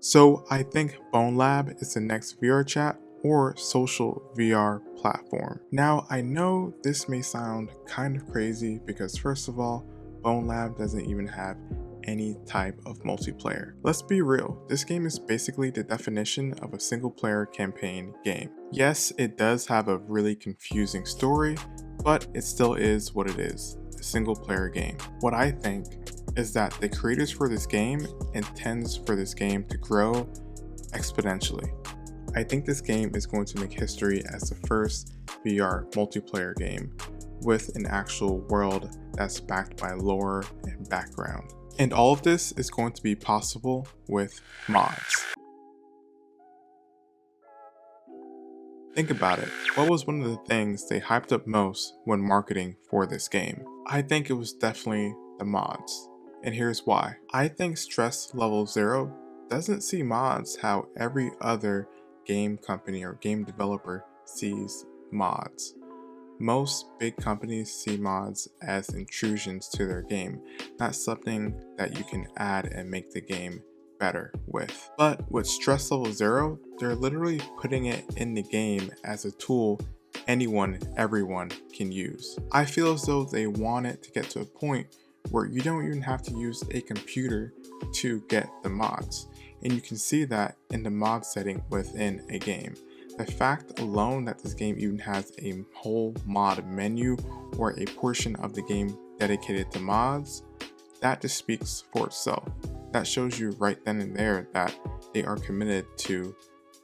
So I think Bone Lab is the next VR chat or social VR platform. Now I know this may sound kind of crazy because first of all, Bone Lab doesn't even have any type of multiplayer. Let's be real, this game is basically the definition of a single player campaign game. Yes, it does have a really confusing story, but it still is what it is, a single player game. What I think is that the creators for this game intends for this game to grow exponentially. I think this game is going to make history as the first VR multiplayer game with an actual world that's backed by lore and background. And all of this is going to be possible with mods. Think about it, what was one of the things they hyped up most when marketing for this game? I think it was definitely the mods. And here's why. I think Stress Level Zero doesn't see mods how every other game company or game developer sees mods. Most big companies see mods as intrusions to their game, not something that you can add and make the game better with. But with Stress Level Zero, they're literally putting it in the game as a tool anyone, everyone can use. I feel as though they want it to get to a point where you don't even have to use a computer to get the mods. And you can see that in the mod setting within a game. The fact alone that this game even has a whole mod menu or a portion of the game dedicated to mods, that just speaks for itself. That shows you right then and there that they are committed to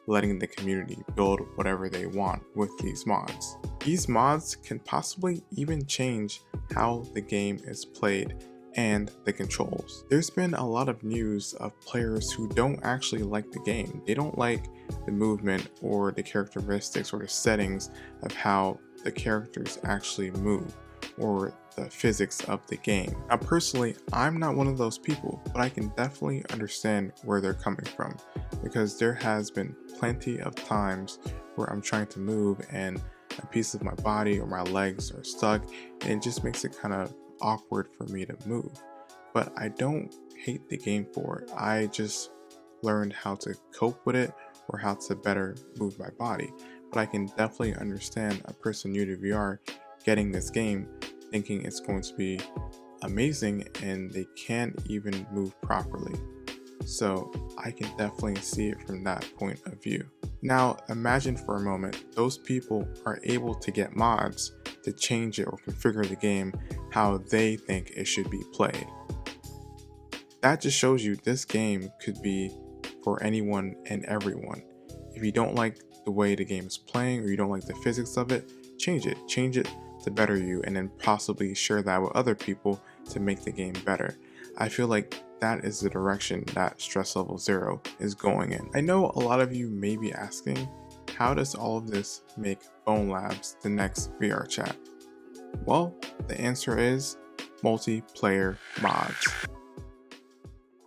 letting the community build whatever they want with these mods. These mods can possibly even change how the game is played and the controls. There's been a lot of news of players who don't actually like the game. They don't like the movement or the characteristics or the settings of how the characters actually move or the physics of the game. Now personally, I'm not one of those people, but I can definitely understand where they're coming from because there has been plenty of times where I'm trying to move and a piece of my body or my legs are stuck and it just makes it kind of awkward for me to move. But I don't hate the game for it. I just learned how to cope with it or how to better move my body. But I can definitely understand a person new to VR getting this game thinking it's going to be amazing and they can't even move properly. So I can definitely see it from that point of view. Now imagine for a moment those people are able to get mods to change it or configure the game how they think it should be played. That just shows you this game could be for anyone and everyone. If you don't like the way the game is playing or you don't like the physics of it, change it to better you and then possibly share that with other people to make the game better. I feel like that is the direction that Stress Level Zero is going in. I know a lot of you may be asking, how does all of this make Bone Labs the next VR chat? Well, the answer is multiplayer mods.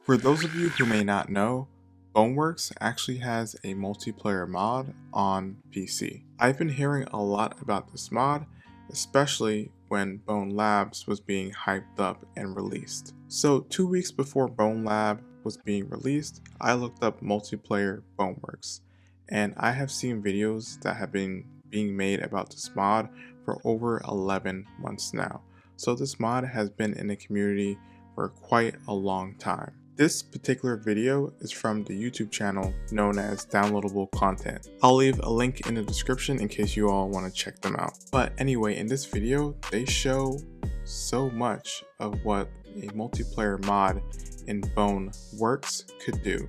For those of you who may not know, Boneworks actually has a multiplayer mod on PC. I've been hearing a lot about this mod, especially when Bone Labs was being hyped up and released. So 2 weeks before Bone Lab was being released, I looked up multiplayer Boneworks, and I have seen videos that have been being made about this mod for over 11 months now. So this mod has been in the community for quite a long time. This particular video is from the YouTube channel known as Downloadable Content. I'll leave a link in the description in case you all want to check them out. But anyway, in this video, they show so much of what a multiplayer mod in Boneworks could do.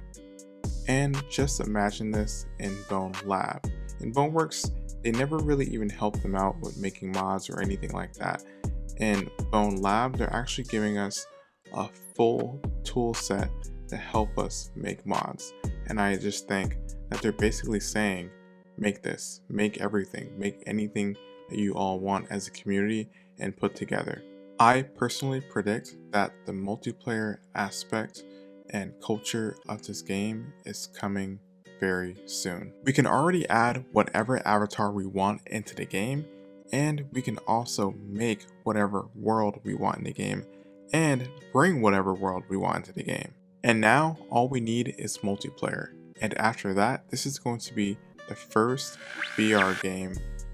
And just imagine this in Bone Lab. In Boneworks, they never really even helped them out with making mods or anything like that. In Bone Lab, they're actually giving us a full tool set to help us make mods. And I just think that they're basically saying, make this, make everything, make anything that you all want as a community and put together. I personally predict that the multiplayer aspect and culture of this game is coming very soon. We can already add whatever avatar we want into the game, and we can also make whatever world we want in the game and bring whatever world we want into the game. And now all we need is multiplayer. And after that, this is going to be the first VR game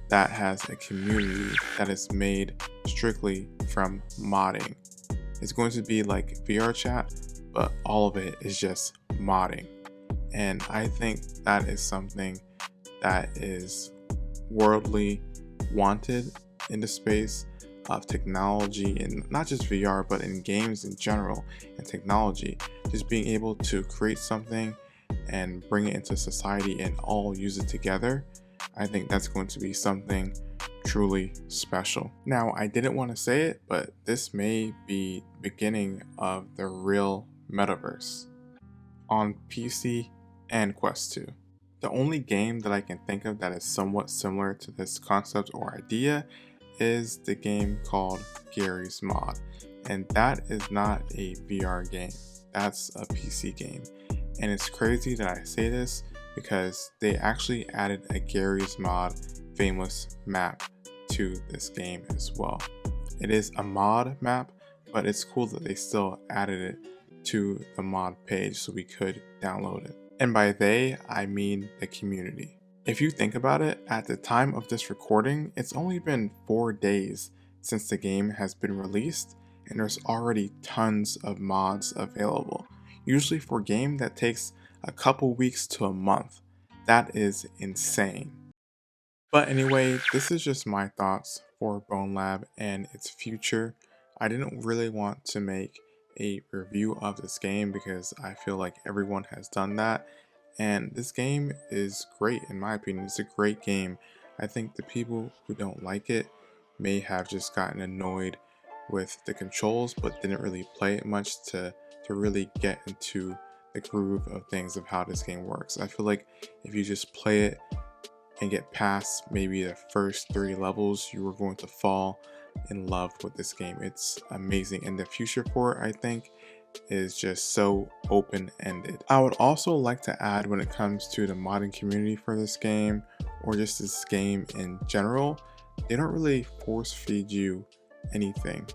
that has a community that is made strictly from modding. It's going to be like VR chat, but all of it is just modding. And I think that is something that is worldly wanted in the space of technology, and not just VR, but in games in general and technology. Just being able to create something and bring it into society and all use it together, I think that's going to be something truly special. Now, I didn't want to say it, but this may be the beginning of the real metaverse on PC and Quest 2. The only game that I can think of that is somewhat similar to this concept or idea is the game called Garry's Mod. And that is not a VR game, that's a PC game. And it's crazy that I say this because they actually added a Garry's Mod famous map to this game as well. It is a mod map, but it's cool that they still added it to the mod page so we could download it. And by they, I mean the community. If you think about it, at the time of this recording, it's only been 4 days since the game has been released, and there's already tons of mods available. Usually for a game that takes a couple weeks to a month. That is insane. But anyway, this is just my thoughts for Bone Lab and its future. I didn't really want to make a review of this game because I feel like everyone has done that, and this game is great in my opinion. It's a great game. I think the people who don't like it may have just gotten annoyed with the controls but didn't really play it much to really get into the groove of things of how this game works. I feel like if you just play it and get past maybe the first 3 levels, you are going to fall in love with this game. It's amazing, and the future for it, I think, is just so open-ended. I would also like to add, when it comes to the modding community for this game, or just this game in general, they don't really force feed you anything.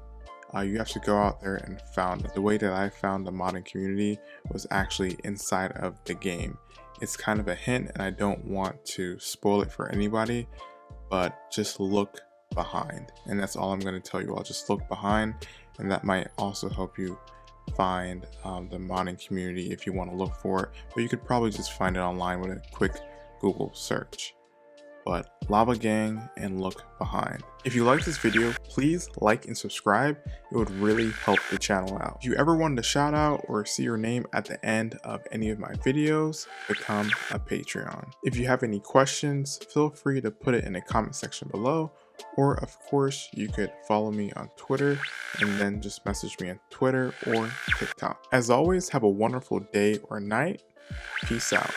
You have to go out there and found it. The way that I found the modding community was actually inside of the game. It's kind of a hint, and I don't want to spoil it for anybody, but just look behind. And that's all I'm going to tell you. I'll just look behind, and that might also help you find the modding community if you want to look for it. But you could probably just find it online with a quick Google search. But Lava Gang and look behind. If you like this video, please like and subscribe. It would really help the channel out. If you ever wanted a shout out or see your name at the end of any of my videos, become a Patreon. If you have any questions, feel free to put it in the comment section below, or of course you could follow me on Twitter and then just message me on Twitter or TikTok. As always, have a wonderful day or night. Peace out.